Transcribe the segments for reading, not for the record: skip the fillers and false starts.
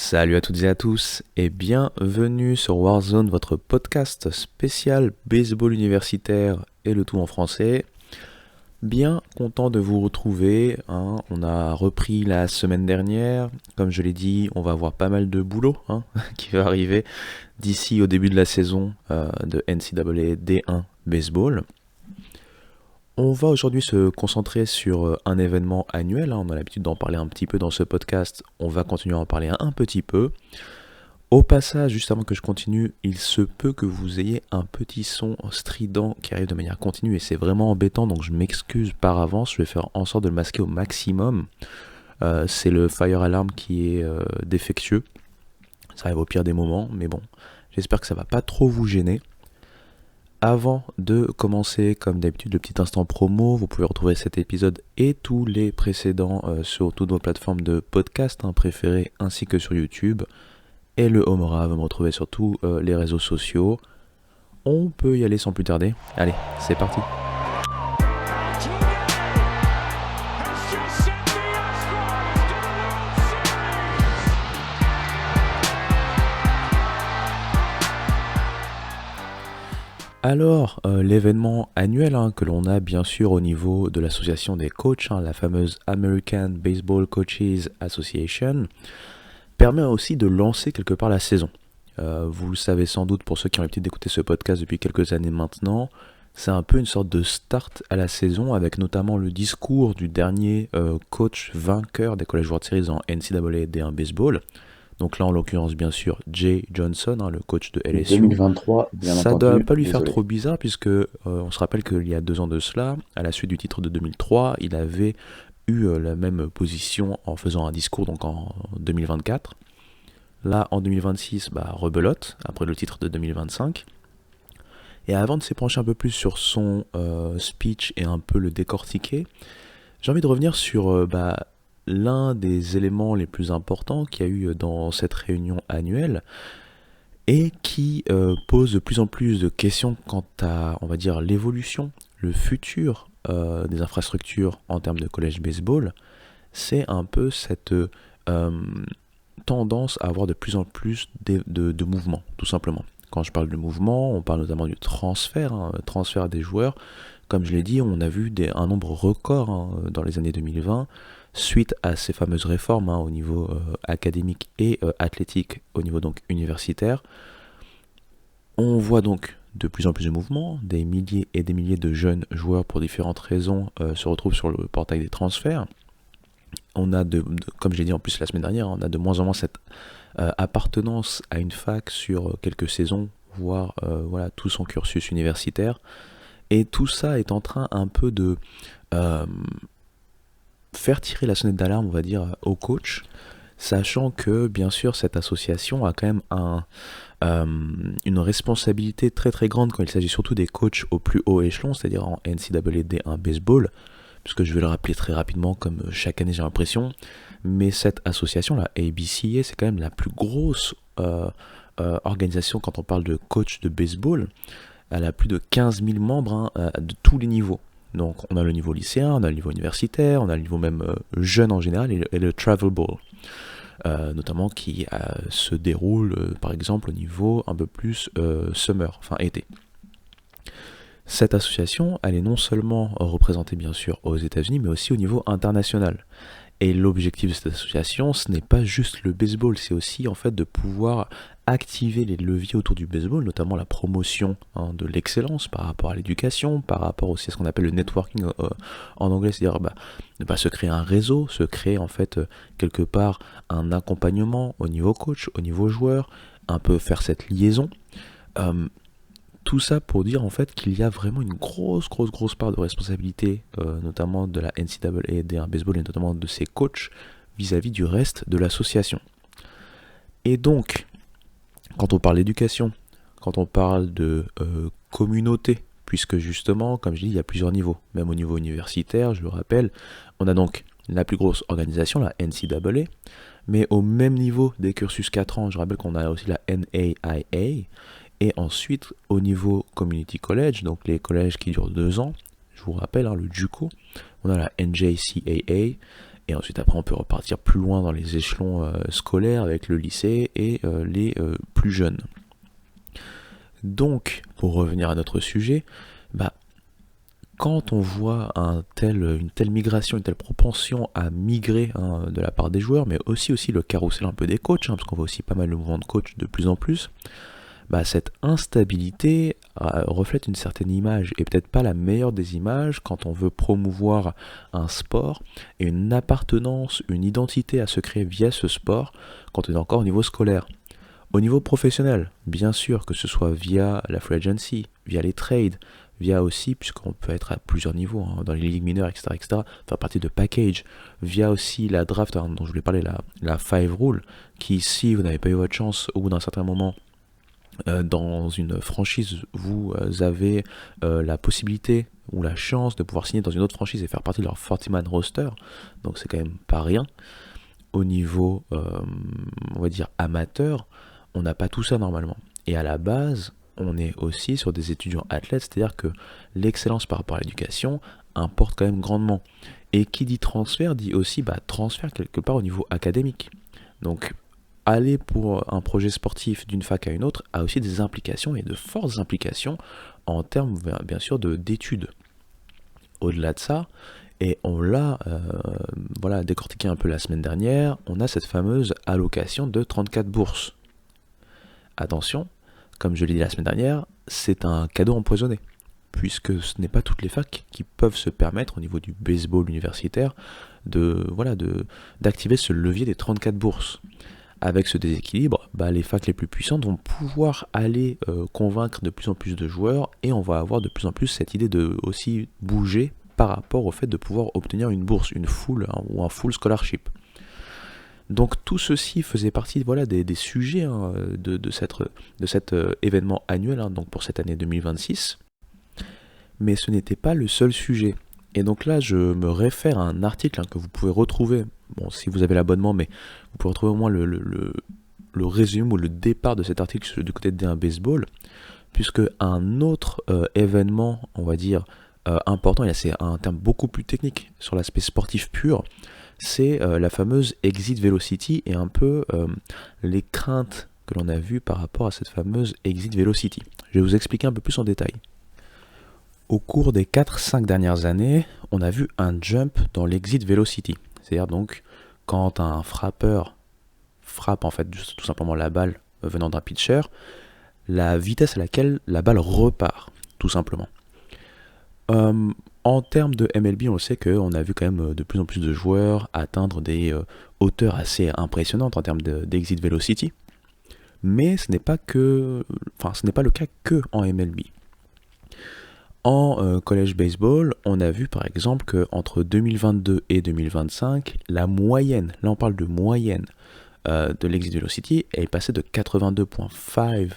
Salut à toutes et à tous et bienvenue sur Warzone, votre podcast spécial baseball universitaire et le tout en français. Bien content de vous retrouver, on a repris la semaine dernière, comme je l'ai dit, on va avoir pas mal de boulot qui va arriver d'ici au début de la saison de NCAA D1 Baseball. On va aujourd'hui se concentrer sur un événement annuel, on a l'habitude d'en parler un petit peu dans ce podcast, on va continuer à en parler un petit peu. Au passage, juste avant que je continue, il se peut que vous ayez un petit son strident qui arrive de manière continue et c'est vraiment embêtant, donc je m'excuse par avance, je vais faire en sorte de le masquer au maximum. C'est le fire alarm qui est défectueux, ça arrive au pire des moments, mais bon, j'espère que ça va pas trop vous gêner. Avant de commencer, comme d'habitude, le petit instant promo, vous pouvez retrouver cet épisode et tous les précédents sur toutes vos plateformes de podcast préférées, ainsi que sur YouTube. Et le Homera, vous me retrouvez sur tous les réseaux sociaux. On peut y aller sans plus tarder. Allez, c'est parti. Alors, l'événement annuel que l'on a bien sûr au niveau de l'association des coachs, la fameuse American Baseball Coaches Association, permet aussi de lancer quelque part la saison. Vous le savez sans doute pour ceux qui ont l'habitude d'écouter ce podcast depuis quelques années maintenant, c'est un peu une sorte de start à la saison avec notamment le discours du dernier coach vainqueur des College World Series en NCAA D1 Baseball. Donc là, en l'occurrence, bien sûr, Jay Johnson, le coach de LSU. 2023, bien ça entendu. doit pas lui Désolé. faire trop bizarre, puisque on se rappelle qu'il y a 2 ans de cela, à la suite du titre de 2003, il avait eu la même position en faisant un discours donc en 2024. Là, en 2026, rebelote, après le titre de 2025. Et avant de s'épancher un peu plus sur son speech et un peu le décortiquer, j'ai envie de revenir sur l'un des éléments les plus importants qu'il y a eu dans cette réunion annuelle et qui pose de plus en plus de questions quant à, on va dire, l'évolution, le futur des infrastructures en termes de college baseball. C'est un peu cette tendance à avoir de plus en plus de mouvements, tout simplement. Quand je parle de mouvement, on parle notamment du transfert des joueurs. Comme je l'ai dit, on a vu un nombre record dans les années 2020, suite à ces fameuses réformes au niveau académique et athlétique, au niveau donc universitaire. On voit donc de plus en plus de mouvements, des milliers et des milliers de jeunes joueurs pour différentes raisons se retrouvent sur le portail des transferts. On a, comme je l'ai dit en plus la semaine dernière, on a de moins en moins cette appartenance à une fac sur quelques saisons, voire tout son cursus universitaire. Et tout ça est en train un peu de faire tirer la sonnette d'alarme, on va dire, aux coachs, sachant que, bien sûr, cette association a quand même une responsabilité très très grande quand il s'agit surtout des coachs au plus haut échelon, c'est-à-dire en NCAA D1 Baseball, puisque je vais le rappeler très rapidement, comme chaque année j'ai l'impression, mais cette association, la ABCA, c'est quand même la plus grosse organisation quand on parle de coach de baseball. Elle a plus de 15 000 membres de tous les niveaux. Donc on a le niveau lycéen, on a le niveau universitaire, on a le niveau même jeune en général et le travel ball. Notamment qui se déroule par exemple au niveau un peu plus summer, enfin été. Cette association, elle est non seulement représentée bien sûr aux États-Unis, mais aussi au niveau international. Et l'objectif de cette association, ce n'est pas juste le baseball, c'est aussi en fait de pouvoir activer les leviers autour du baseball, notamment la promotion de l'excellence par rapport à l'éducation, par rapport aussi à ce qu'on appelle le networking en anglais, c'est-à-dire se créer un réseau, se créer en fait quelque part un accompagnement au niveau coach, au niveau joueur, un peu faire cette liaison. Tout ça pour dire en fait qu'il y a vraiment une grosse part de responsabilité, notamment de la NCAA D1 Baseball et notamment de ses coachs vis-à-vis du reste de l'association. Et donc, quand on parle d'éducation, quand on parle de communauté, puisque justement, comme je dis, il y a plusieurs niveaux, même au niveau universitaire, je le rappelle, on a donc la plus grosse organisation, la NCAA, mais au même niveau des cursus 4 ans, je rappelle qu'on a aussi la NAIA. Et ensuite, au niveau community college, donc les collèges qui durent 2 ans, je vous rappelle, le JUCO, on a la NJCAA, Et ensuite, après, on peut repartir plus loin dans les échelons scolaires avec le lycée et les plus jeunes. Donc, pour revenir à notre sujet, bah, quand on voit une telle migration, une telle propension à migrer de la part des joueurs, mais aussi le carrousel un peu des coachs, parce qu'on voit aussi pas mal de mouvements de coach de plus en plus, bah, cette instabilité reflète une certaine image, et peut-être pas la meilleure des images quand on veut promouvoir un sport et une appartenance, une identité à se créer via ce sport quand on est encore au niveau scolaire. Au niveau professionnel, bien sûr, que ce soit via la free agency, via les trades, via aussi, puisqu'on peut être à plusieurs niveaux, dans les ligues mineures, etc., faire partie de package, via aussi la draft, dont je voulais parler, la 5 rule, qui, si vous n'avez pas eu votre chance au bout d'un certain moment, dans une franchise, vous avez la possibilité ou la chance de pouvoir signer dans une autre franchise et faire partie de leur 40-man roster, donc c'est quand même pas rien. Au niveau, on va dire, amateur, on n'a pas tout ça normalement. Et à la base, on est aussi sur des étudiants athlètes, c'est-à-dire que l'excellence par rapport à l'éducation importe quand même grandement. Et qui dit transfert dit aussi transfert quelque part au niveau académique. Donc aller pour un projet sportif d'une fac à une autre a aussi des implications et de fortes implications en termes bien sûr d'études. Au-delà de ça, et on l'a décortiqué un peu la semaine dernière, on a cette fameuse allocation de 34 bourses. Attention, comme je l'ai dit la semaine dernière, c'est un cadeau empoisonné, puisque ce n'est pas toutes les facs qui peuvent se permettre au niveau du baseball universitaire d'activer ce levier des 34 bourses. Avec ce déséquilibre, les facs les plus puissantes vont pouvoir aller convaincre de plus en plus de joueurs, et on va avoir de plus en plus cette idée de aussi bouger par rapport au fait de pouvoir obtenir une bourse, une full ou un full scholarship. Donc tout ceci faisait partie des sujets de cet événement annuel, donc pour cette année 2026. Mais ce n'était pas le seul sujet. Et donc là, je me réfère à un article que vous pouvez retrouver, si vous avez l'abonnement, mais vous pouvez retrouver au moins le résumé ou le départ de cet article du côté de D1 Baseball, puisque un autre événement, on va dire, important, et c'est un terme beaucoup plus technique sur l'aspect sportif pur, c'est la fameuse exit velocity et un peu les craintes que l'on a vues par rapport à cette fameuse exit velocity. Je vais vous expliquer un peu plus en détail. Au cours des 4-5 dernières années, on a vu un jump dans l'exit velocity. C'est-à-dire donc quand un frappeur frappe en fait tout simplement la balle venant d'un pitcher, la vitesse à laquelle la balle repart, tout simplement. En termes de MLB, on sait qu'on a vu quand même de plus en plus de joueurs atteindre des hauteurs assez impressionnantes en termes d'exit velocity. Mais ce n'est pas le cas que en MLB. En college baseball, on a vu par exemple qu'entre 2022 et 2025, la moyenne, là on parle de moyenne de l'exit velocity, est passée de 82.5,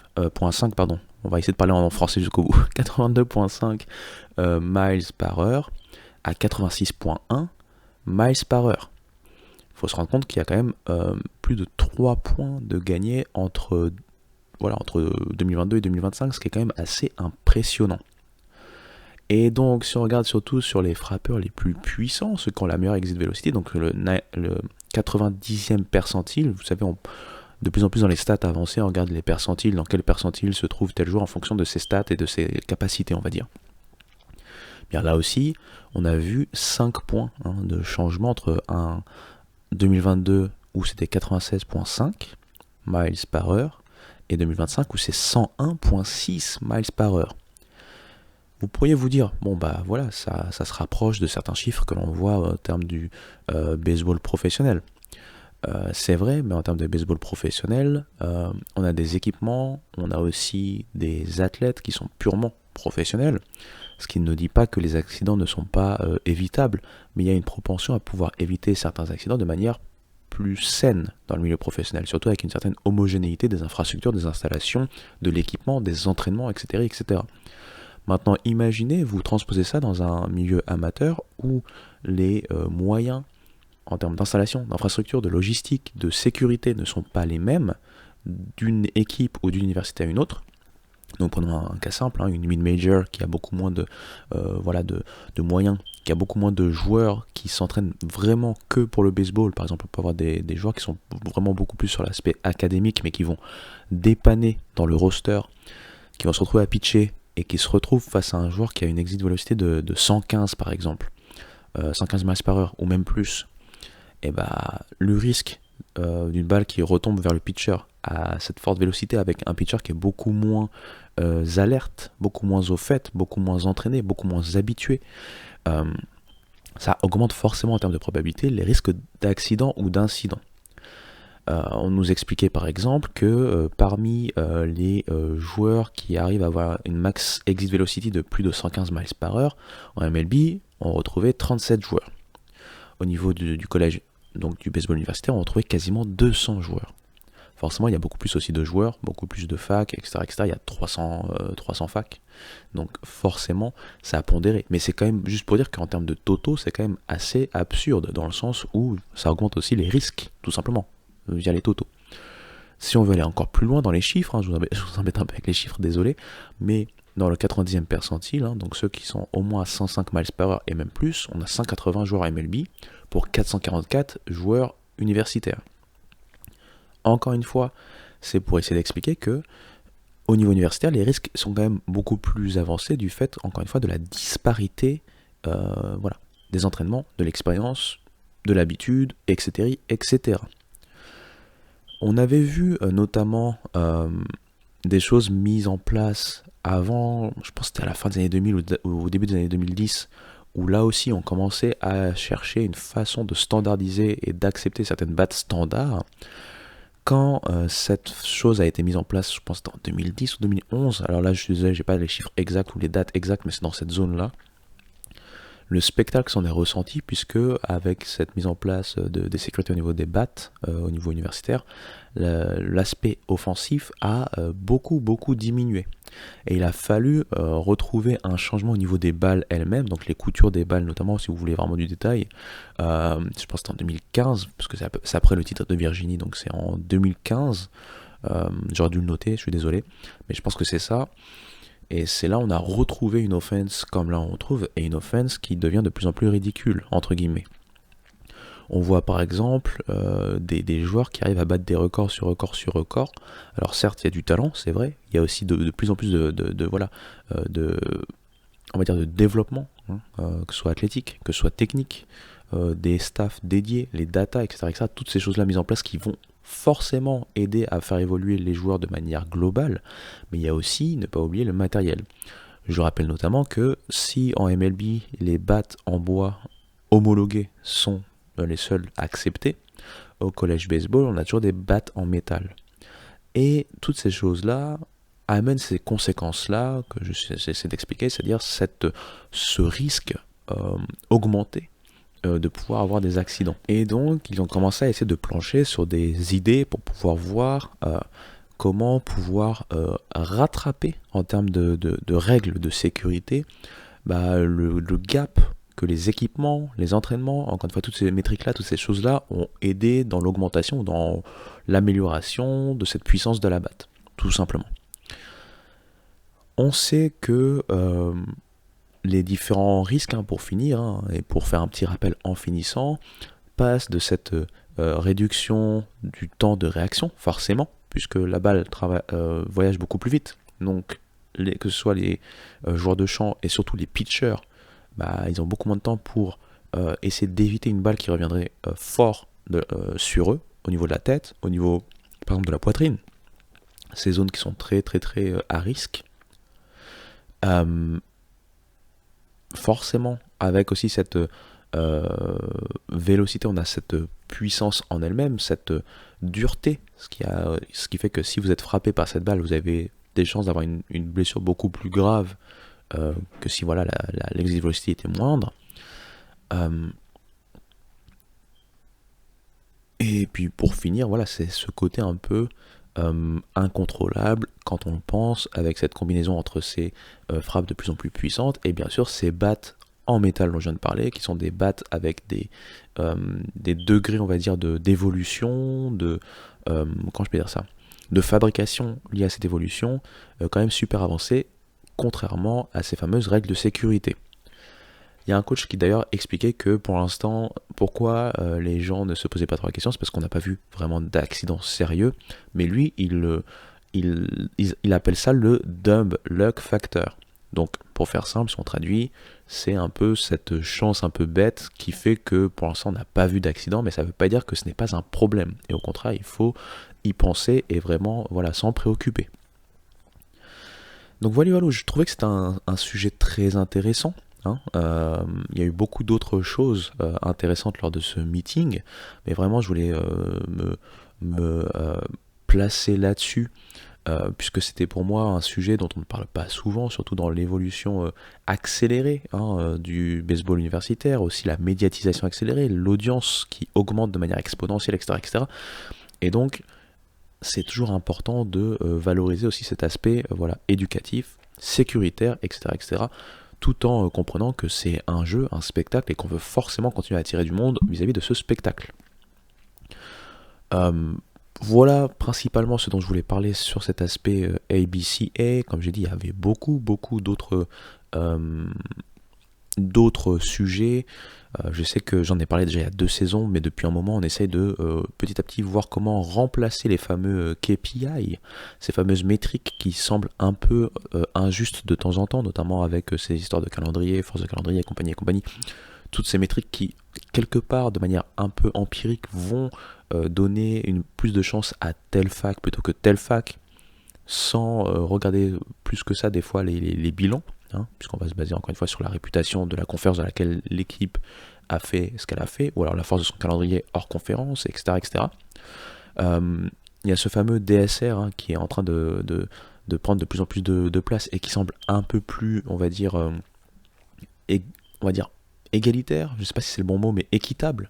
on va essayer de parler en français jusqu'au bout, 82.5 miles par heure à 86.1 miles par heure. Il faut se rendre compte qu'il y a quand même plus de 3 points de gagné entre 2022 et 2025, ce qui est quand même assez impressionnant. Et donc, si on regarde surtout sur les frappeurs les plus puissants, ceux qui ont la meilleure exit velocity, donc le 90e percentile, vous savez, de plus en plus dans les stats avancées, on regarde les percentiles, dans quel percentile se trouve tel joueur en fonction de ses stats et de ses capacités, on va dire. Bien là aussi, on a vu 5 points de changement entre un 2022 où c'était 96.5 miles par heure et 2025 où c'est 101.6 miles par heure. Vous pourriez vous dire, ça se rapproche de certains chiffres que l'on voit en termes du baseball professionnel. C'est vrai, mais en termes de baseball professionnel, on a des équipements, on a aussi des athlètes qui sont purement professionnels, ce qui ne dit pas que les accidents ne sont pas évitables, mais il y a une propension à pouvoir éviter certains accidents de manière plus saine dans le milieu professionnel, surtout avec une certaine homogénéité des infrastructures, des installations, de l'équipement, des entraînements, etc., etc. Maintenant, imaginez, vous transposez ça dans un milieu amateur où les moyens en termes d'installation, d'infrastructure, de logistique, de sécurité ne sont pas les mêmes d'une équipe ou d'une université à une autre. Donc prenons un cas simple, hein, une mid-major qui a beaucoup moins de moyens, qui a beaucoup moins de joueurs qui s'entraînent vraiment que pour le baseball. Par exemple, on peut avoir des joueurs qui sont vraiment beaucoup plus sur l'aspect académique, mais qui vont dépanner dans le roster, qui vont se retrouver à pitcher et qui se retrouvent face à un joueur qui a une exit velocity de 115 par exemple, 115 miles par heure ou même plus. Et bah le risque d'une balle qui retombe vers le pitcher à cette forte vélocité avec un pitcher qui est beaucoup moins alerte, beaucoup moins au fait, beaucoup moins entraîné, beaucoup moins habitué, ça augmente forcément en termes de probabilité les risques d'accident ou d'incident. On nous expliquait par exemple que parmi les joueurs qui arrivent à avoir une max exit velocity de plus de 115 miles par heure, en MLB, on retrouvait 37 joueurs. Au niveau du collège, donc du baseball universitaire, on retrouvait quasiment 200 joueurs. Forcément, il y a beaucoup plus aussi de joueurs, beaucoup plus de facs, etc. etc. Il y a 300 facs. Donc forcément, ça a pondéré. Mais c'est quand même, juste pour dire qu'en termes de totaux, c'est quand même assez absurde, dans le sens où ça augmente aussi les risques, tout simplement, via les totaux. Si on veut aller encore plus loin dans les chiffres, hein, je vous embête un peu avec les chiffres, désolé, mais dans le 90e percentile, hein, donc ceux qui sont au moins à 105 miles par heure et même plus, on a 180 joueurs MLB pour 444 joueurs universitaires. Encore une fois, c'est pour essayer d'expliquer que au niveau universitaire, les risques sont quand même beaucoup plus avancés du fait, encore une fois, de la disparité des entraînements, de l'expérience, de l'habitude, etc., etc. On avait vu notamment des choses mises en place avant, je pense que c'était à la fin des années 2000 ou au début des années 2010, où là aussi on commençait à chercher une façon de standardiser et d'accepter certaines battes standards. Quand cette chose a été mise en place, je pense que c'était en 2010 ou 2011, alors là je suis désolé, j'ai pas les chiffres exacts ou les dates exactes, mais c'est dans cette zone-là, le spectacle s'en est ressenti puisque avec cette mise en place des sécurités au niveau des battes, au niveau universitaire, l'aspect offensif a beaucoup diminué. Et il a fallu retrouver un changement au niveau des balles elles-mêmes, donc les coutures des balles notamment, si vous voulez vraiment du détail. Je pense que c'était en 2015, parce que c'est après le titre de Virginie, donc c'est en 2015. J'aurais dû le noter, je suis désolé, mais je pense que c'est ça. Et c'est là où on a retrouvé une offense comme là on retrouve, et une offense qui devient de plus en plus ridicule, entre guillemets. On voit par exemple des joueurs qui arrivent à battre des records sur records sur records. Alors certes, il y a du talent, c'est vrai. Il y a aussi de plus en plus on va dire de développement, hein, que ce soit athlétique, que ce soit technique, des staffs dédiés, les data, etc., etc. Toutes ces choses-là mises en place qui vont forcément aider à faire évoluer les joueurs de manière globale. Mais il y a aussi, ne pas oublier, le matériel. Je rappelle notamment que si en MLB, les battes en bois homologués sont les seuls acceptés, au collège baseball, on a toujours des battes en métal. Et toutes ces choses-là amènent ces conséquences-là que j'essaie d'expliquer, c'est-à-dire ce risque augmenté de pouvoir avoir des accidents. Et donc, ils ont commencé à essayer de plancher sur des idées pour pouvoir voir comment pouvoir rattraper en termes de règles de sécurité le gap que les équipements, les entraînements, encore une fois toutes ces métriques-là, toutes ces choses-là ont aidé dans l'augmentation, dans l'amélioration de cette puissance de la batte, tout simplement. On sait que les différents risques, pour finir, et pour faire un petit rappel en finissant, passent de cette réduction du temps de réaction, forcément, puisque la balle voyage beaucoup plus vite. Donc, que ce soit les joueurs de champ et surtout les pitchers, ils ont beaucoup moins de temps pour essayer d'éviter une balle qui reviendrait fort sur eux, au niveau de la tête, au niveau, par exemple, de la poitrine. Ces zones qui sont très à risque. Forcément, avec aussi cette vélocité, on a cette puissance en elle-même, cette dureté, ce qui fait que si vous êtes frappé par cette balle, vous avez des chances d'avoir une blessure beaucoup plus grave que si l'exit velocity était moindre. Et puis pour finir, c'est ce côté un peu incontrôlable quand on pense avec cette combinaison entre ces frappes de plus en plus puissantes et bien sûr ces battes en métal dont je viens de parler, qui sont des battes avec des degrés, on va dire, d'évolution, comment je peux dire ça, de fabrication liées à cette évolution quand même super avancées, contrairement à ces fameuses règles de sécurité. Il y a un coach qui d'ailleurs expliquait que pour l'instant, pourquoi les gens ne se posaient pas trop la question, c'est parce qu'on n'a pas vu vraiment d'accident sérieux, mais lui, il appelle ça le dumb luck factor. Donc pour faire simple, si on traduit, c'est un peu cette chance un peu bête qui fait que pour l'instant on n'a pas vu d'accident, mais ça ne veut pas dire que ce n'est pas un problème. Et au contraire, il faut y penser et vraiment s'en préoccuper. Donc voilà, je trouvais que c'était un sujet très intéressant. Il y a eu beaucoup d'autres choses intéressantes lors de ce meeting, mais vraiment je voulais me placer là-dessus, puisque c'était pour moi un sujet dont on ne parle pas souvent, surtout dans l'évolution accélérée du baseball universitaire, aussi la médiatisation accélérée, l'audience qui augmente de manière exponentielle, etc. etc. Et donc, c'est toujours important de valoriser aussi cet aspect éducatif, sécuritaire, etc., etc., tout en comprenant que c'est un jeu, un spectacle, et qu'on veut forcément continuer à attirer du monde vis-à-vis de ce spectacle. Voilà principalement ce dont je voulais parler sur cet aspect ABCA. Comme j'ai dit, il y avait beaucoup d'autres sujets. Je sais que j'en ai parlé déjà il y a 2 saisons, mais depuis un moment on essaye de petit à petit voir comment remplacer les fameux KPI, ces fameuses métriques qui semblent un peu injustes de temps en temps, notamment avec ces histoires de calendrier, force de calendrier et compagnie. Toutes ces métriques qui, quelque part, de manière un peu empirique, vont donner plus de chance à telle fac plutôt que telle fac, sans regarder plus que ça des fois les bilans, puisqu'on va se baser encore une fois sur la réputation de la conférence dans laquelle l'équipe a fait ce qu'elle a fait, ou alors la force de son calendrier hors conférence, etc. etc. Il y a ce fameux DSR qui est en train de prendre de plus en plus de place et qui semble un peu plus, on va dire égalitaire, je ne sais pas si c'est le bon mot, mais équitable,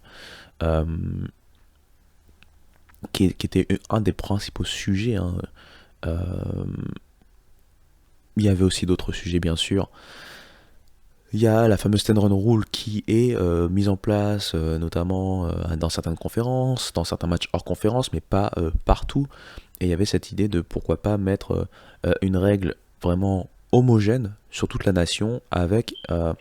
qui était un des principaux sujets. Il y avait aussi d'autres sujets, bien sûr. Il y a la fameuse 10 run rule qui est mise en place notamment dans certaines conférences, dans certains matchs hors conférence, mais pas partout. Et il y avait cette idée de pourquoi pas mettre une règle vraiment homogène sur toute la nation avec un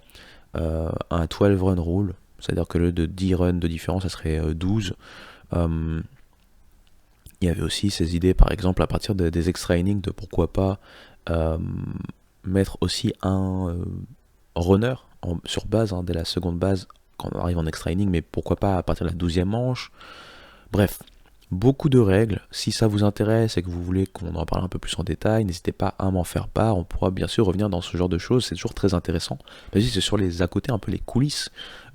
12 run rule, c'est-à-dire que le de 10 runs de différence, ça serait 12. Il y avait aussi ces idées, par exemple, à partir des extra innings, de pourquoi pas mettre aussi un runner sur base, dès la seconde base, quand on arrive en extra inning, mais pourquoi pas à partir de la 12e manche. Bref, beaucoup de règles. Si ça vous intéresse et que vous voulez qu'on en parle un peu plus en détail, n'hésitez pas à m'en faire part. On pourra bien sûr revenir dans ce genre de choses, c'est toujours très intéressant. Mais c'est sur les à côté, un peu les coulisses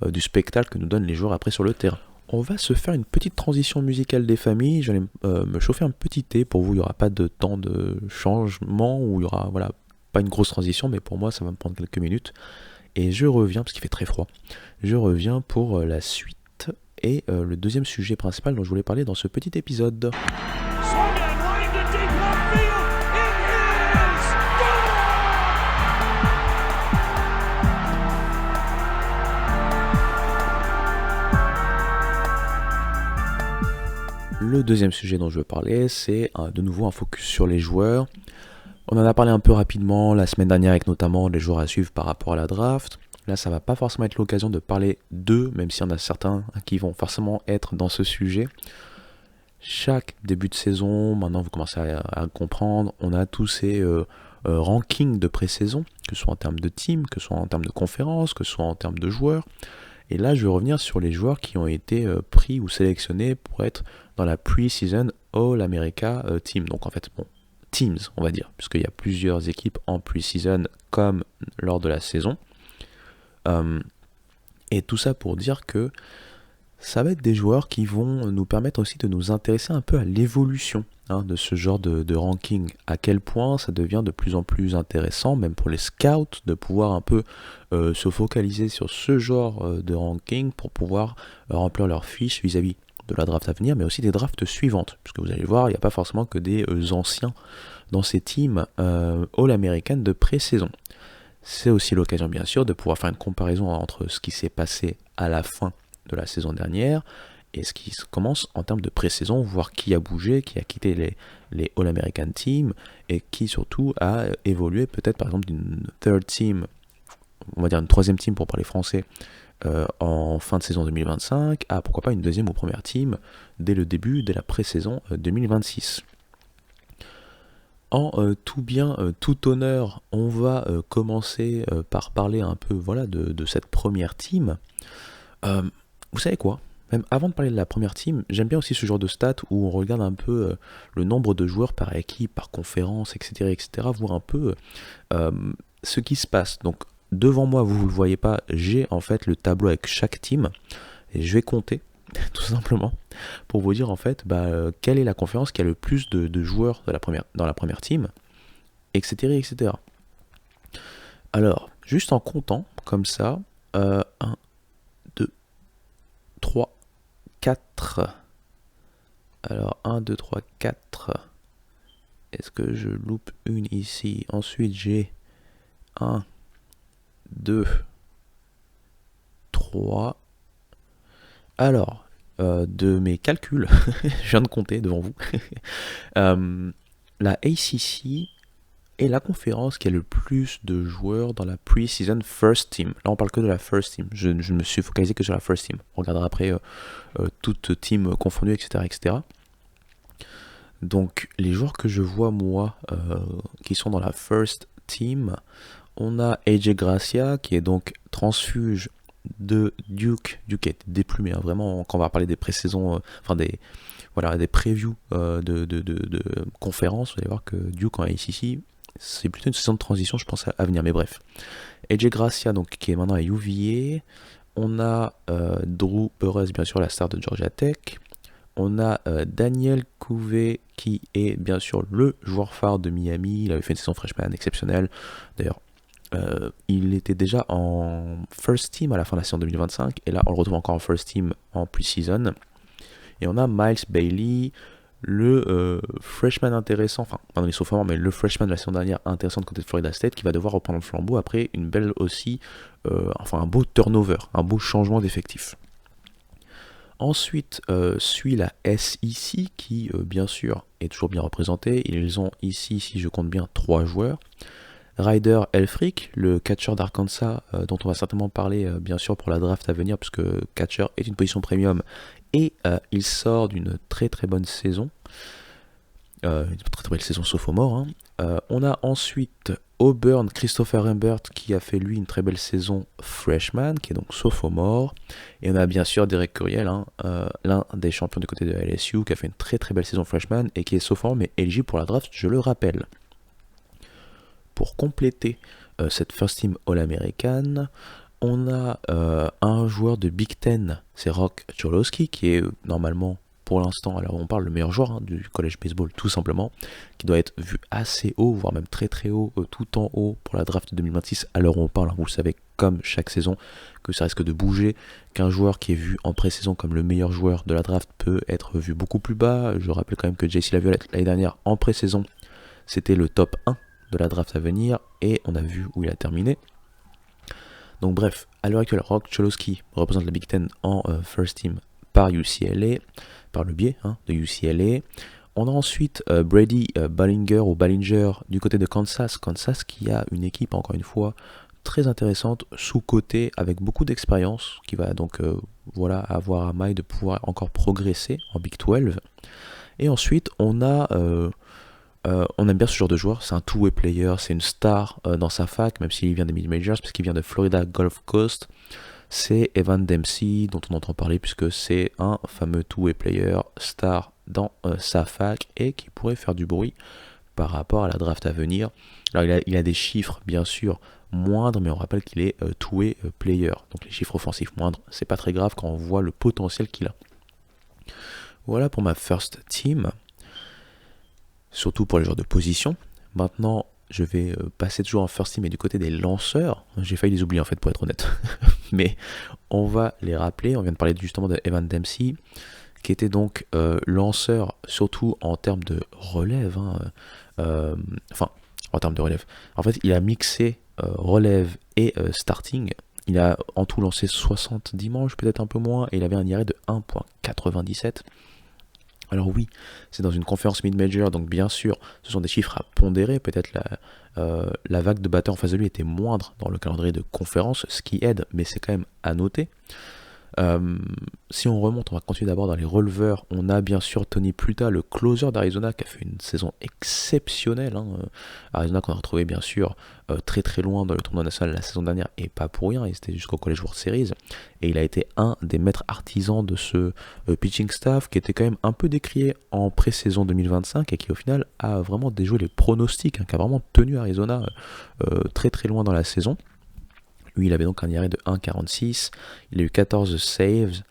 du spectacle que nous donnent les joueurs après sur le terrain. On va se faire une petite transition musicale des familles. J'allais me chauffer un petit thé. Pour vous, il n'y aura pas de temps de changement, ou il y aura pas une grosse transition, mais pour moi, ça va me prendre quelques minutes. Et je reviens, parce qu'il fait très froid, je reviens pour la suite et le deuxième sujet principal dont je voulais parler dans ce petit épisode. Le deuxième sujet dont je veux parler, c'est de nouveau un focus sur les joueurs. On en a parlé un peu rapidement la semaine dernière avec notamment les joueurs à suivre par rapport à la draft. Là, ça va pas forcément être l'occasion de parler d'eux, même s'il y en a certains qui vont forcément être dans ce sujet. Chaque début de saison, maintenant vous commencez à comprendre, on a tous ces rankings de pré-saison, que ce soit en termes de team, que ce soit en termes de conférence, que ce soit en termes de joueurs. Et là, je vais revenir sur les joueurs qui ont été pris ou sélectionnés pour être dans la pre-season All-America Team. Donc en fait, teams, on va dire, puisqu'il y a plusieurs équipes en pre-season comme lors de la saison. Et tout ça pour dire que ça va être des joueurs qui vont nous permettre aussi de nous intéresser un peu à l'évolution de ce genre de ranking. À quel point ça devient de plus en plus intéressant, même pour les scouts, de pouvoir un peu se focaliser sur ce genre de ranking pour pouvoir remplir leurs fiches vis-à-vis de la draft à venir, mais aussi des drafts suivantes. Puisque vous allez voir, il n'y a pas forcément que des anciens dans ces teams All-American de pré-saison. C'est aussi l'occasion, bien sûr, de pouvoir faire une comparaison entre ce qui s'est passé à la fin de la saison dernière et ce qui commence en termes de pré-saison, voir qui a bougé, qui a quitté les All-American Team, et qui surtout a évolué peut-être par exemple d'une third team, on va dire une troisième team pour parler français, en fin de saison 2025, à pourquoi pas une deuxième ou première team dès le début, dès la pré-saison 2026. En tout bien, tout honneur, on va commencer par parler un peu voilà, de cette première team. Vous savez quoi? Même avant de parler de la première team, j'aime bien aussi ce genre de stats où on regarde un peu le nombre de joueurs par équipe, par conférence, etc., voir un peu ce qui se passe. Donc devant moi, vous ne le voyez pas, j'ai en fait le tableau avec chaque team et je vais compter tout simplement pour vous dire en fait quelle est la conférence qui a le plus de joueurs dans la première team, etc. Alors, juste en comptant comme ça, 1, 2, 3, 4. Alors 1, 2, 3, 4. Est-ce que je loupe une ici? Ensuite j'ai 1, 2, 3. Alors, de mes calculs, je viens de compter devant vous, la ACC est la conférence qui a le plus de joueurs dans la pre-season first team. Là on parle que de la first team, je me suis focalisé que sur la first team. On regardera après toute team confondue, etc. Donc les joueurs que je vois moi qui sont dans la first team, on a AJ Gracia qui est donc transfuge de Duke. Duke est déplumé, hein, vraiment, quand on va parler des pré-saisons, des previews de conférences, vous allez voir que Duke en ACC, c'est plutôt une saison de transition, je pense, à venir, mais bref. AJ Gracia, donc, qui est maintenant à UVA. On a Drew Burress, bien sûr, la star de Georgia Tech. On a Daniel Couvé, qui est bien sûr le joueur phare de Miami. Il avait fait une saison freshman exceptionnelle. D'ailleurs, il était déjà en first team à la fin de la saison 2025. Et là, on le retrouve encore en first team en pre-season. Et on a Miles Bailey, le freshman intéressant, enfin, pardon, il est sophomore, mais le freshman de la saison dernière intéressant de côté de Florida State, qui va devoir reprendre le flambeau après une belle aussi, un beau turnover, un beau changement d'effectif. Ensuite suit la SEC qui bien sûr est toujours bien représentée. Ils ont ici, si je compte bien, 3 joueurs. Ryder Elfrick, le catcher d'Arkansas, dont on va certainement parler bien sûr pour la draft à venir, puisque catcher est une position premium et il sort d'une très très bonne saison. Une très très belle saison sophomore. Hein. On a ensuite Auburn, Christopher Rembert, qui a fait lui une très belle saison freshman, qui est donc sophomore. Et on a bien sûr Derek Curiel, hein, l'un des champions du côté de LSU, qui a fait une très très belle saison freshman et qui est sophomore mais éligible pour la draft, je le rappelle. Pour compléter cette first team all-américaine, on a un joueur de Big Ten, c'est Rock Cholowski, qui est normalement, pour l'instant, alors on parle le meilleur joueur du college baseball tout simplement, qui doit être vu assez haut, voire même très très haut, tout en haut pour la draft 2026. À l'heure où on parle, vous le savez, comme chaque saison, que ça risque de bouger, qu'un joueur qui est vu en pré-saison comme le meilleur joueur de la draft peut être vu beaucoup plus bas. Je rappelle quand même que JC Laviolette, l'année dernière, en pré-saison, c'était le top 1 de la draft à venir, et on a vu où il a terminé. Donc bref, à l'heure actuelle, Rock Cholowski représente la Big Ten en first team par UCLA, par le biais de UCLA. On a ensuite Brady Ballinger du côté de Kansas. Kansas qui a une équipe, encore une fois, très intéressante, sous-cotée, avec beaucoup d'expérience, qui va donc avoir à maille de pouvoir encore progresser en Big 12. Et ensuite, on aime bien ce genre de joueur, c'est un two-way player, c'est une star dans sa fac, même s'il vient des mid-majors, parce qu'il vient de Florida Gulf Coast. C'est Evan Dempsey, dont on entend parler, puisque c'est un fameux two-way player star dans sa fac, et qui pourrait faire du bruit par rapport à la draft à venir. Alors il a des chiffres, bien sûr, moindres, mais on rappelle qu'il est two-way player, donc les chiffres offensifs moindres, c'est pas très grave quand on voit le potentiel qu'il a. Voilà pour ma first team. Surtout pour les joueurs de position. Maintenant, je vais passer toujours en first team et du côté des lanceurs. J'ai failli les oublier en fait, pour être honnête. Mais on va les rappeler. On vient de parler justement de Evan Dempsey, qui était donc lanceur, surtout en termes de relève. En termes de relève. En fait, il a mixé relève et starting. Il a en tout lancé 70 manches, peut-être un peu moins, et il avait un IRA de 1,97. Alors oui, c'est dans une conférence mid-major, donc bien sûr, ce sont des chiffres à pondérer. Peut-être la vague de batteurs en face de lui était moindre dans le calendrier de conférence, ce qui aide, mais c'est quand même à noter. Si on remonte, on va continuer d'abord dans les releveurs. On a bien sûr Tony Pluta, le closer d'Arizona, qui a fait une saison exceptionnelle. Arizona qu'on a retrouvé bien sûr très très loin dans le tournoi national la saison dernière, et pas pour rien, il était jusqu'au College World Series. Et il a été un des maîtres artisans de ce pitching staff qui était quand même un peu décrié en pré-saison 2025 et qui au final a vraiment déjoué les pronostics, qui a vraiment tenu Arizona très très loin dans la saison. Lui, il avait donc un IRA de 1,46. Il a eu 14 saves.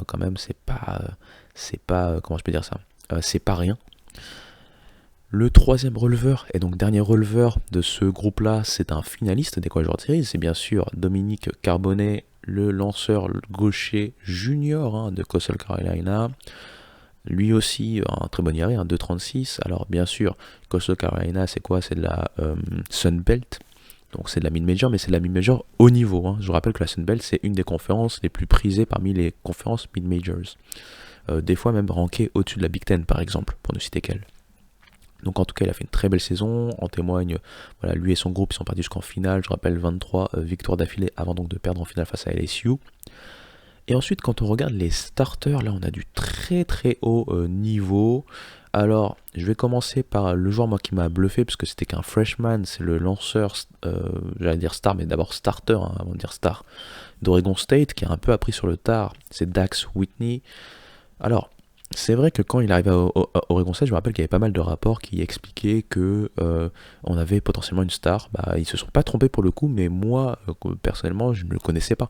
Quand même, c'est pas, comment je peux dire ça, c'est pas rien. Le troisième releveur, et donc dernier releveur de ce groupe-là, c'est un finaliste des College World Series. C'est bien sûr Dominique Carbonet, le lanceur gaucher junior de Coastal Carolina. Lui aussi, un très bon IRA, un 2,36. Alors, bien sûr, Coastal Carolina, c'est quoi? C'est de la Sun Belt. Donc c'est de la mid-major, mais c'est de la mid-major haut niveau. Je vous rappelle que la Sun Belt, c'est une des conférences les plus prisées parmi les conférences mid-majors. Des fois même rankée au-dessus de la Big Ten, par exemple, pour ne citer qu'elle. Donc en tout cas, il a fait une très belle saison. En témoigne, voilà, lui et son groupe, ils sont partis jusqu'en finale. Je rappelle, 23 victoires d'affilée avant donc de perdre en finale face à LSU. Et ensuite, quand on regarde les starters, là, on a du très très haut niveau. Alors, je vais commencer par le joueur moi qui m'a bluffé parce que c'était qu'un freshman, c'est le lanceur, j'allais dire star, mais d'abord starter avant de dire star, d'Oregon State qui a un peu appris sur le tard, c'est Dax Whitney. Alors, c'est vrai que quand il arrivait à Oregon State, je me rappelle qu'il y avait pas mal de rapports qui expliquaient que on avait potentiellement une star. Ils se sont pas trompés pour le coup, mais moi, personnellement, je ne le connaissais pas.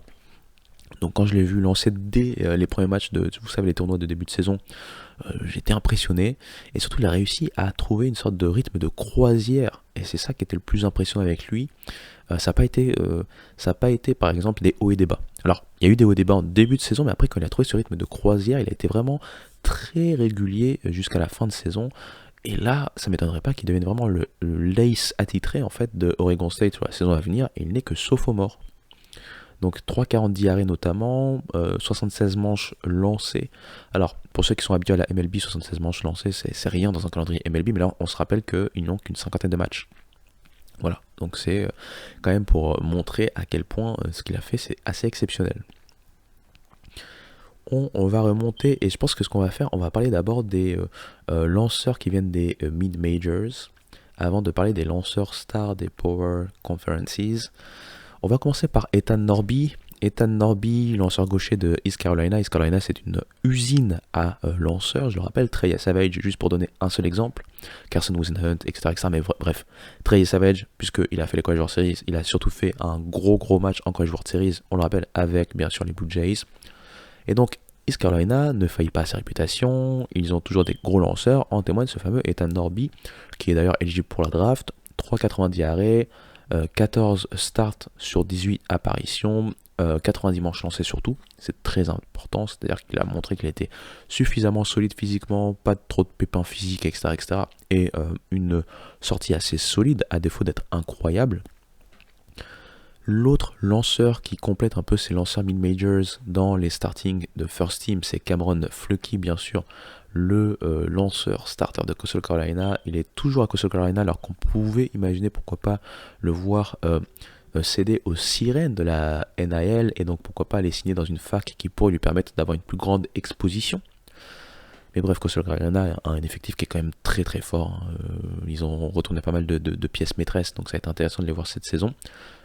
Donc quand je l'ai vu lancer dès les premiers matchs de, vous savez, les tournois de début de saison, j'étais impressionné. Et surtout, il a réussi à trouver une sorte de rythme de croisière. Et c'est ça qui était le plus impressionnant avec lui. Ça n'a pas été, par exemple, des hauts et des bas. Alors, il y a eu des hauts et des bas en début de saison, mais après, quand il a trouvé ce rythme de croisière, il a été vraiment très régulier jusqu'à la fin de saison. Et là, ça ne m'étonnerait pas qu'il devienne vraiment le l'ace attitré en fait de Oregon State sur la saison à venir. Et il n'est que sophomore. Donc 3,40 d'IRA notamment, 76 manches lancées. Alors, pour ceux qui sont habitués à la MLB, 76 manches lancées, c'est rien dans un calendrier MLB, mais là, on se rappelle qu'ils n'ont qu'une cinquantaine de matchs. Voilà, donc c'est quand même pour montrer à quel point ce qu'il a fait, c'est assez exceptionnel. On va remonter, et je pense que ce qu'on va faire, on va parler d'abord des lanceurs qui viennent des mid-majors, avant de parler des lanceurs stars des Power Conferences. On va commencer par Ethan Norby. Ethan Norby, lanceur gaucher de East Carolina. East Carolina, c'est une usine à lanceurs. Je le rappelle, Trey Savage, juste pour donner un seul exemple. Carson Whisenhunt, etc. Mais bref, Trey Savage, puisqu'il a fait les College World Series, il a surtout fait un gros match en College World Series, on le rappelle, avec bien sûr les Blue Jays. Et donc, East Carolina ne faillit pas à sa réputation. Ils ont toujours des gros lanceurs. En témoigne ce fameux Ethan Norby, qui est d'ailleurs éligible pour la draft. 3,90 arrêts. 14 starts sur 18 apparitions, 90 manches lancées surtout, c'est très important, c'est-à-dire qu'il a montré qu'il était suffisamment solide physiquement, pas trop de pépins physiques, etc. Et une sortie assez solide, à défaut d'être incroyable. L'autre lanceur qui complète un peu ces lanceurs mid-majors dans les starting de First Team, c'est Cameron Fluckey, bien sûr, le lanceur starter de Coastal Carolina. Il est toujours à Coastal Carolina alors qu'on pouvait imaginer pourquoi pas le voir céder aux sirènes de la NIL et donc pourquoi pas aller signer dans une fac qui pourrait lui permettre d'avoir une plus grande exposition. Mais bref, Coastal Carolina a un effectif qui est quand même très très fort. Ils ont retourné pas mal de pièces maîtresses, donc ça va être intéressant de les voir cette saison.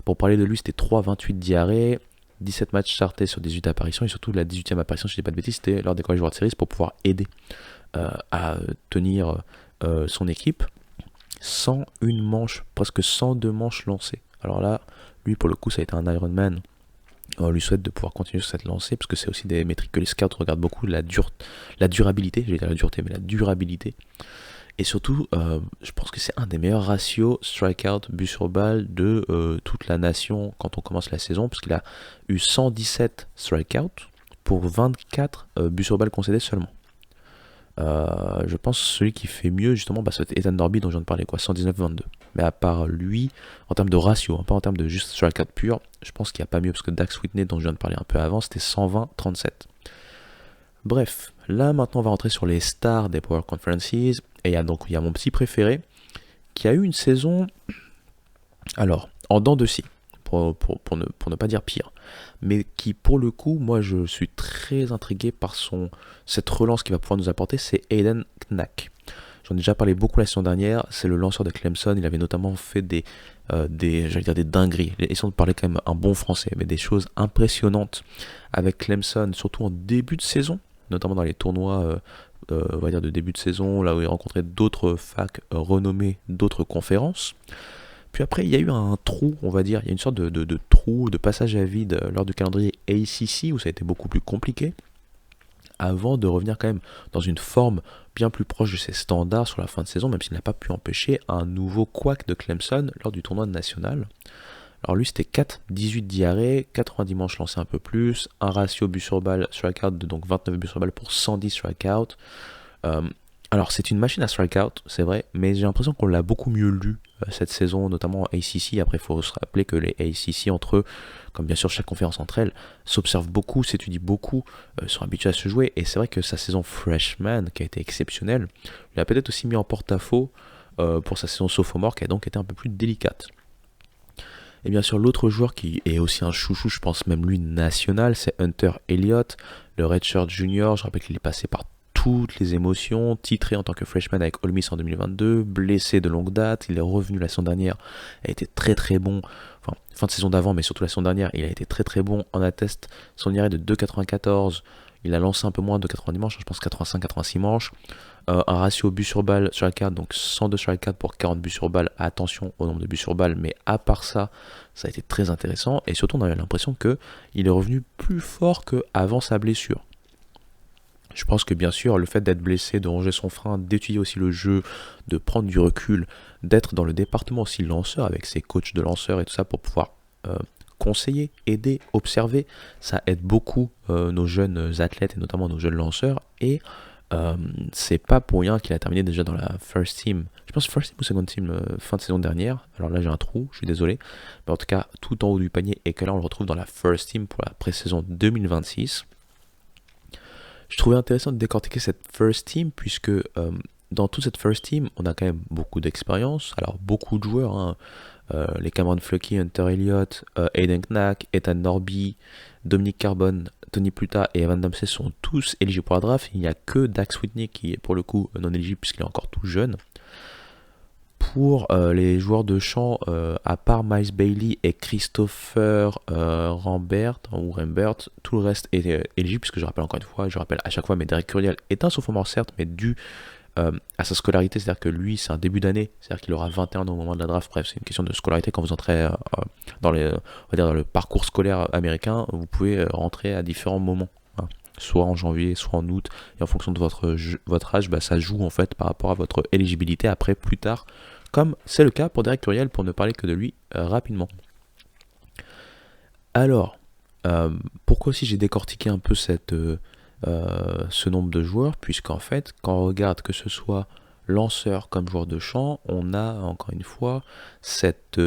Pour parler de lui, c'était 3,28 d'IRA, 17 matchs startés sur 18 apparitions, et surtout la 18e apparition, si je dis pas de bêtises, c'était lors des College World Series pour pouvoir aider à tenir son équipe. 101 manches, presque 102 manches lancées. Alors là, lui pour le coup, ça a été un Ironman. On lui souhaite de pouvoir continuer sur cette lancée, parce que c'est aussi des métriques que les scouts regardent beaucoup, la durabilité, j'allais dire la dureté, mais la durabilité. Et surtout, je pense que c'est un des meilleurs ratios strikeout, but sur balle de toute la nation quand on commence la saison, parce qu'il a eu 117 strikeouts pour 24 buts sur balle concédés seulement. Je pense que celui qui fait mieux, justement, c'est Ethan Norby dont je viens de parler, 119-22. mais à part lui, en termes de ratio, pas en termes de juste strikeout pur, je pense qu'il n'y a pas mieux, parce que Dax Whitney, dont je viens de parler un peu avant, c'était 120-37. Bref, là maintenant on va rentrer sur les stars des Power Conferences, et il y a mon petit préféré, qui a eu une saison, alors, en dents de scie, pour ne pas dire pire, mais qui pour le coup, moi je suis très intrigué par cette relance qu'il va pouvoir nous apporter, c'est Aiden Knack. J'en ai déjà parlé beaucoup la saison dernière, c'est le lanceur de Clemson, il avait notamment fait des dingueries, essayons de parler quand même un bon français, mais des choses impressionnantes avec Clemson, surtout en début de saison, notamment dans les tournois on va dire de début de saison, là où il rencontrait d'autres facs renommées, d'autres conférences. Puis après, il y a eu un trou, on va dire, il y a une sorte de trou, de passage à vide lors du calendrier ACC, où ça a été beaucoup plus compliqué, avant de revenir quand même dans une forme bien plus proche de ses standards sur la fin de saison, même s'il n'a pas pu empêcher un nouveau couac de Clemson lors du tournoi national. Alors lui, c'était 4-18 diarrhées, 90 manches lancées un peu plus, un ratio but sur balle strikeout de donc 29 buts sur balle pour 110 strikeouts. Alors c'est une machine à strikeout, c'est vrai, mais j'ai l'impression qu'on l'a beaucoup mieux lu cette saison, notamment en ACC. Après, il faut se rappeler que les ACC entre eux, comme bien sûr chaque conférence entre elles, s'observent beaucoup, s'étudient beaucoup, sont habitués à se jouer. Et c'est vrai que sa saison freshman, qui a été exceptionnelle, lui a peut-être aussi mis en porte-à-faux pour sa saison sophomore, qui a donc été un peu plus délicate. Et bien sûr, l'autre joueur qui est aussi un chouchou, je pense même lui national, c'est Hunter Elliott, le redshirt junior. Je rappelle qu'il est passé par toutes les émotions, titré en tant que freshman avec Ole Miss en 2022, blessé de longue date, il est revenu la saison dernière, a été très très bon, enfin fin de saison d'avant, mais surtout la saison dernière, il a été très très bon, en atteste son IRA de 2,94, il a lancé un peu moins de 90 manches, je pense 85-86 manches, un ratio but sur balle sur la carte, donc 102 sur la carte pour 40 buts sur balle, attention au nombre de buts sur balle, mais à part ça, ça a été très intéressant, et surtout on a eu l'impression qu'il est revenu plus fort qu'avant sa blessure. Je pense que bien sûr, le fait d'être blessé, de ranger son frein, d'étudier aussi le jeu, de prendre du recul, d'être dans le département aussi lanceur avec ses coachs de lanceurs et tout ça pour pouvoir conseiller, aider, observer, ça aide beaucoup nos jeunes athlètes et notamment nos jeunes lanceurs. Et c'est pas pour rien qu'il a terminé déjà dans la first team. Je pense first team ou second team fin de saison dernière. Alors là j'ai un trou, je suis désolé. Mais en tout cas, tout en haut du panier et que là on le retrouve dans la first team pour la pré-saison 2026. Je trouvais intéressant de décortiquer cette first team puisque dans toute cette first team, on a quand même beaucoup d'expérience. Alors beaucoup de joueurs, hein. Les Cameron Fluckey, Hunter Elliott, Aiden Knack, Ethan Norby, Dominic Carbone, Tony Pluta et Evan Dempsey sont tous éligibles pour la draft. Il n'y a que Dax Whitney qui est pour le coup non éligible puisqu'il est encore tout jeune. Pour les joueurs de champ, à part Miles Bailey et Christopher Rambert, tout le reste est éligible, puisque je rappelle encore une fois, je rappelle à chaque fois, mais Derek Curiel est un sophomore certes, mais dû à sa scolarité, c'est-à-dire que lui c'est un début d'année, c'est-à-dire qu'il aura 21 ans au moment de la draft, bref c'est une question de scolarité, quand vous entrez dans le parcours scolaire américain, vous pouvez rentrer à différents moments. Hein. Soit en janvier, soit en août, et en fonction de votre âge, ça joue en fait par rapport à votre éligibilité après, plus tard, comme c'est le cas pour Derek Curiel, pour ne parler que de lui rapidement. Alors, pourquoi aussi j'ai décortiqué un peu ce nombre de joueurs, puisqu'en fait, quand on regarde que ce soit lanceur comme joueur de champ, on a encore une fois cette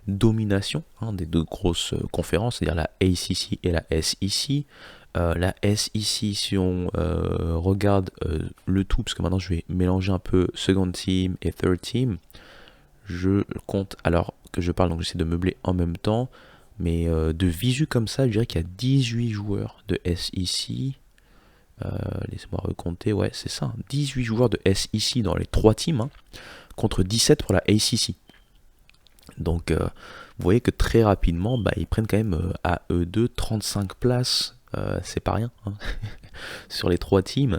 domination des deux grosses conférences, c'est-à-dire la ACC et la SEC. La SEC, si on regarde le tout, parce que maintenant je vais mélanger un peu second team et third team, je compte, alors que je parle, donc j'essaie de meubler en même temps, mais de visu comme ça, je dirais qu'il y a 18 joueurs de SEC, laissez-moi recompter, ouais c'est ça, 18 joueurs de SEC dans les 3 teams, contre 17 pour la ACC. Donc vous voyez que très rapidement, ils prennent quand même à eux deux 35 places, c'est pas rien, sur les 3 teams.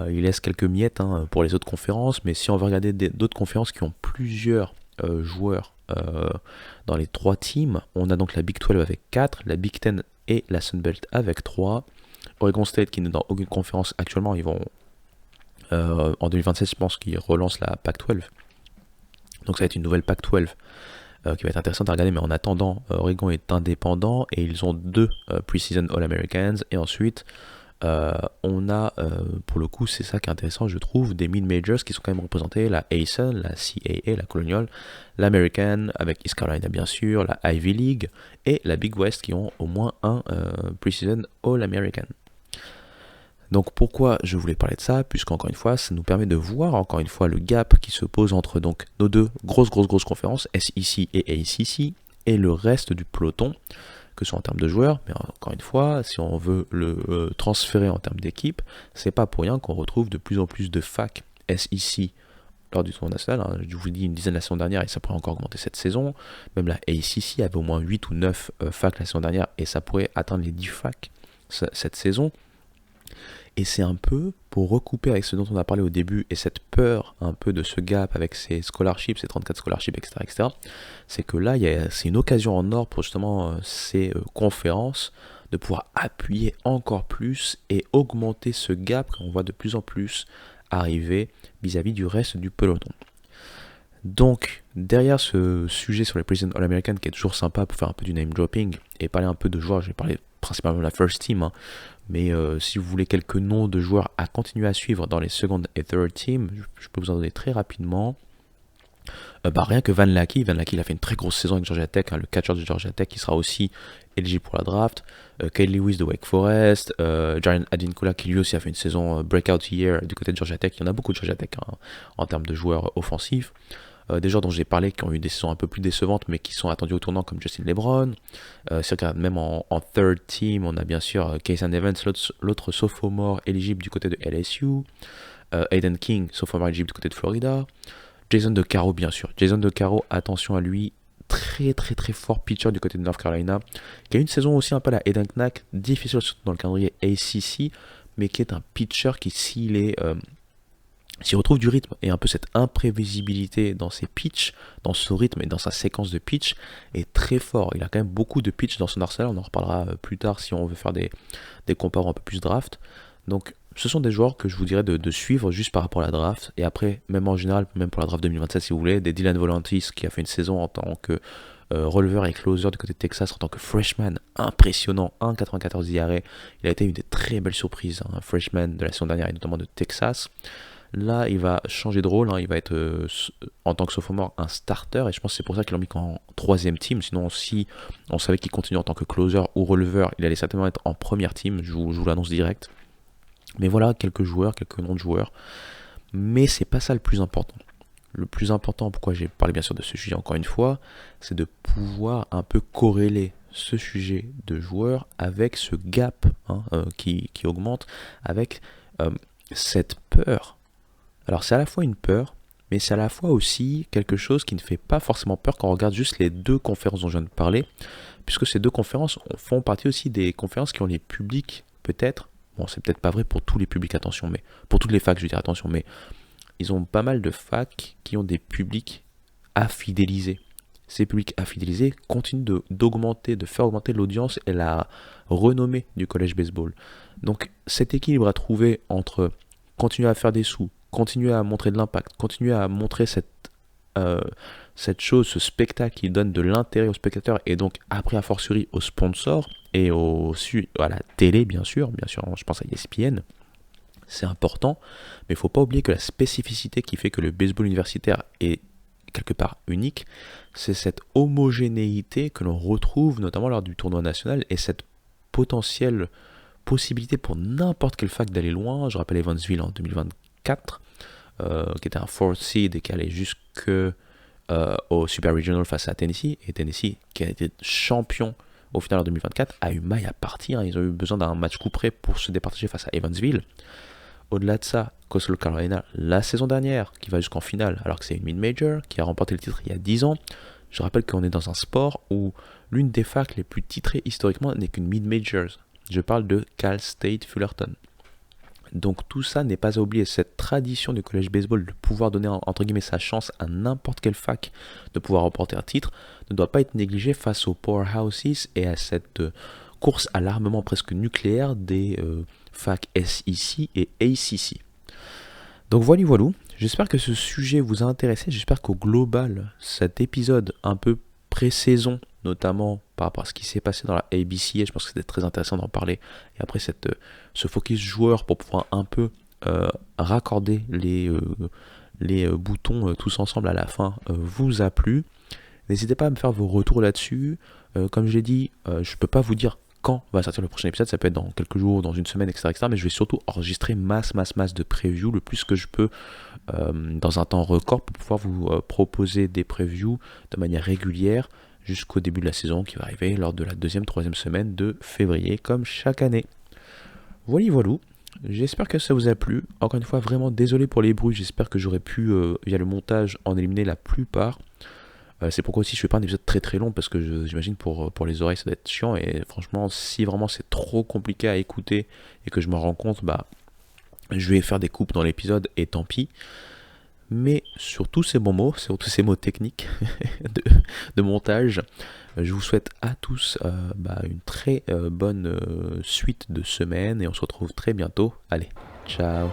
Il laisse quelques miettes pour les autres conférences, mais si on veut regarder d'autres conférences qui ont plusieurs joueurs dans les 3 teams, on a donc la Big 12 avec 4, la Big 10 et la Sunbelt avec 3, Oregon State qui n'est dans aucune conférence actuellement, ils vont en 2027 je pense qu'ils relancent la Pac-12, donc ça va être une nouvelle Pac-12 qui va être intéressante à regarder, mais en attendant, Oregon est indépendant et ils ont 2 Preseason All-Americans, et ensuite on a, pour le coup, c'est ça qui est intéressant, je trouve, des mid-majors qui sont quand même représentés, la ASUN, la CAA, la Colonial, l'American, avec East Carolina bien sûr, la Ivy League, et la Big West qui ont au moins un Preseason All-American. Donc pourquoi je voulais parler de ça, puisqu'encore une fois, ça nous permet de voir encore une fois le gap qui se pose entre donc nos deux grosses conférences, SEC et ACC, et le reste du peloton, que ce soit en termes de joueurs, mais encore une fois, si on veut le transférer en termes d'équipe, c'est pas pour rien qu'on retrouve de plus en plus de facs SEC lors du tournoi national. Hein. Je vous dis une dizaine la saison dernière et ça pourrait encore augmenter cette saison. Même la ACC avait au moins 8 ou 9 facs la saison dernière et ça pourrait atteindre les 10 facs cette saison. Et c'est un peu pour recouper avec ce dont on a parlé au début et cette peur un peu de ce gap avec ces scholarships, ces 34 scholarships, etc. C'est que là, c'est une occasion en or pour justement ces conférences de pouvoir appuyer encore plus et augmenter ce gap qu'on voit de plus en plus arriver vis-à-vis du reste du peloton. Donc, derrière ce sujet sur les Preseason All-American qui est toujours sympa pour faire un peu du name dropping et parler un peu de joueurs, j'ai parlé principalement de la first team, hein, mais si vous voulez quelques noms de joueurs à continuer à suivre dans les second et third team, je peux vous en donner très rapidement. Rien que Van Lackey, il a fait une très grosse saison avec Georgia Tech, hein, le catcher de Georgia Tech qui sera aussi éligible pour la draft. Kyle Lewis de Wake Forest, Jaren Adinkula qui lui aussi a fait une saison breakout year du côté de Georgia Tech. Il y en a beaucoup de Georgia Tech hein, en termes de joueurs offensifs. Des joueurs dont j'ai parlé qui ont eu des saisons un peu plus décevantes mais qui sont attendus au tournant comme Justin LeBron. Si on regarde même en third team, on a bien sûr Kaysen Evans, l'autre sophomore éligible du côté de LSU. Aiden King, sophomore éligible du côté de Florida. Jason DeCaro bien sûr. Jason DeCaro, attention à lui, très fort pitcher du côté de North Carolina, qui a une saison aussi un peu à la Aiden Knack, difficile surtout dans le calendrier ACC, mais qui est un pitcher qui s'il retrouve du rythme et un peu cette imprévisibilité dans ses pitchs, dans son rythme et dans sa séquence de pitch, est très fort. Il a quand même beaucoup de pitch dans son arsenal, on en reparlera plus tard si on veut faire des comparos un peu plus draft. Donc ce sont des joueurs que je vous dirais de suivre juste par rapport à la draft, et après, même en général, même pour la draft 2027 si vous voulez, des Dylan Volantis qui a fait une saison en tant que releveur et closer du côté de Texas en tant que freshman, impressionnant, 1,94 d'IRA, il a été une des très belles surprises, hein, freshman de la saison dernière et notamment de Texas. Là, il va changer de rôle, hein, il va être en tant que sophomore un starter, et je pense que c'est pour ça qu'ils l'ont mis qu'en troisième team. Sinon, si on savait qu'il continue en tant que closer ou releveur, il allait certainement être en première team, je vous l'annonce direct. Mais voilà, quelques noms de joueurs, mais c'est pas ça le plus important. Le plus important, pourquoi j'ai parlé bien sûr de ce sujet encore une fois, c'est de pouvoir un peu corréler ce sujet de joueurs avec ce gap hein, qui augmente, avec cette peur. Alors c'est à la fois une peur, mais c'est à la fois aussi quelque chose qui ne fait pas forcément peur quand on regarde juste les deux conférences dont je viens de parler, puisque ces deux conférences font partie aussi des conférences qui ont les publics, peut-être, bon c'est peut-être pas vrai pour tous les publics, attention, mais pour toutes les facs je veux dire attention, mais ils ont pas mal de facs qui ont des publics à fidéliser. Ces publics à fidéliser continuent de faire augmenter l'audience et la renommée du college baseball. Donc cet équilibre à trouver entre continuer à faire des sous, continuer à montrer de l'impact, continuer à montrer cette chose, ce spectacle qui donne de l'intérêt aux spectateurs et donc après a fortiori aux sponsors et à la télé bien sûr, je pense à ESPN, c'est important, mais il ne faut pas oublier que la spécificité qui fait que le baseball universitaire est quelque part unique, c'est cette homogénéité que l'on retrouve notamment lors du tournoi national et cette potentielle possibilité pour n'importe quelle fac d'aller loin. Je rappelle Evansville en 2024, qui était un 4th seed et qui allait jusque au Super Regional face à Tennessee, et Tennessee qui a été champion au final en 2024 a eu maille à partir, hein. Ils ont eu besoin d'un match coup près pour se départager face à Evansville. Au-delà de ça, Coastal Carolina la saison dernière qui va jusqu'en finale alors que c'est une mid-major qui a remporté le titre il y a 10 ans. Je rappelle qu'on est dans un sport où l'une des facs les plus titrées historiquement n'est qu'une mid-major. Je parle de Cal State Fullerton. Donc tout ça n'est pas à oublier, cette tradition du college baseball de pouvoir donner entre guillemets sa chance à n'importe quelle fac de pouvoir remporter un titre ne doit pas être négligée face aux powerhouses et à cette course à l'armement presque nucléaire des facs SEC et ACC. Donc voilà, j'espère que ce sujet vous a intéressé, j'espère qu'au global cet épisode un peu pré-saison, notamment par rapport à ce qui s'est passé dans la ABC, et je pense que c'était très intéressant d'en parler. Et après ce focus joueur pour pouvoir un peu raccorder les boutons tous ensemble à la fin vous a plu. N'hésitez pas à me faire vos retours là-dessus. Comme je l'ai dit, je ne peux pas vous dire quand va sortir le prochain épisode, ça peut être dans quelques jours, dans une semaine, etc. Mais je vais surtout enregistrer masse de previews, le plus que je peux dans un temps record pour pouvoir vous proposer des previews de manière régulière jusqu'au début de la saison qui va arriver lors de la troisième semaine de février, comme chaque année. Voilà. J'espère que ça vous a plu. Encore une fois, vraiment désolé pour les bruits. J'espère que j'aurais pu, via le montage, en éliminer la plupart. C'est pourquoi aussi je fais pas un épisode très long parce que j'imagine pour les oreilles ça doit être chiant, et franchement si vraiment c'est trop compliqué à écouter et que je me rends compte, je vais faire des coupes dans l'épisode et tant pis. Mais sur tous ces bons mots, sur tous ces mots techniques de montage, je vous souhaite à tous une très bonne suite de semaine et on se retrouve très bientôt. Allez, ciao.